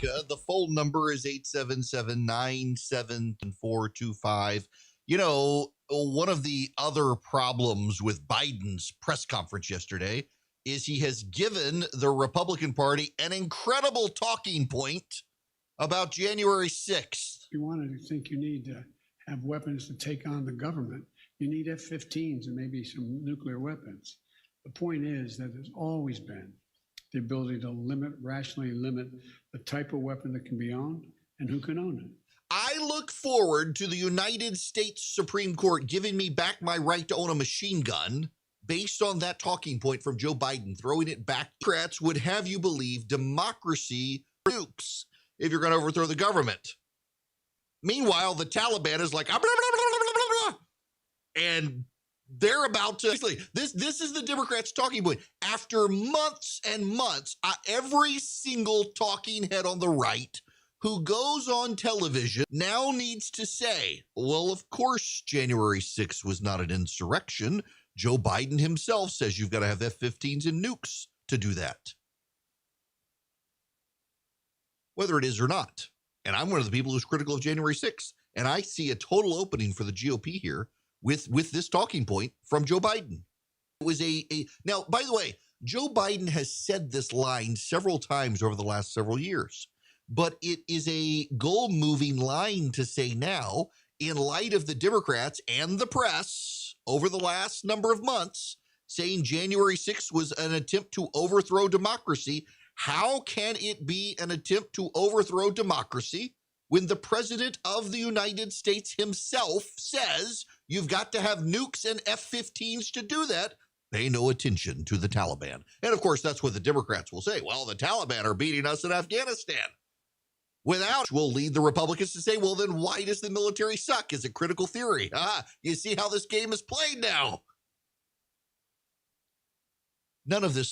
America. The phone number is 877-97425. You know, one of the other problems with Biden's press conference yesterday is he has given the Republican Party an incredible talking point about January 6th. If you wanted to think you need to have weapons to take on the government, you need F-15s and maybe some nuclear weapons. The point is that there's always been the ability to rationally limit the type of weapon that can be owned and who can own it. I look forward to the United States Supreme Court giving me back my right to own a machine gun based on that talking point from Joe Biden, throwing it back. Democrats would have you believe democracy nukes if you're going to overthrow the government. Meanwhile, the Taliban is like, and they're about to, this is the Democrats' talking point. After months and months, every single talking head on the right who goes on television now needs to say, well, of course, January 6th was not an insurrection. Joe Biden himself says you've got to have F-15s and nukes to do that. Whether it is or not. And I'm one of the people who's critical of January 6th. And I see a total opening for the GOP here with this talking point from Joe Biden. It was now, by the way, Joe Biden has said this line several times over the last several years, but it is a goal-moving line to say now in light of the Democrats and the press over the last number of months saying January 6th was an attempt to overthrow democracy. How can it be an attempt to overthrow democracy when the president of the United States himself says you've got to have nukes and F-15s to do that? Pay no attention to the Taliban. And of course, that's what the Democrats will say. Well, the Taliban are beating us in Afghanistan. Without, will lead the Republicans to say, well, then why does the military suck? Is it critical theory? You see how this game is played now. None of this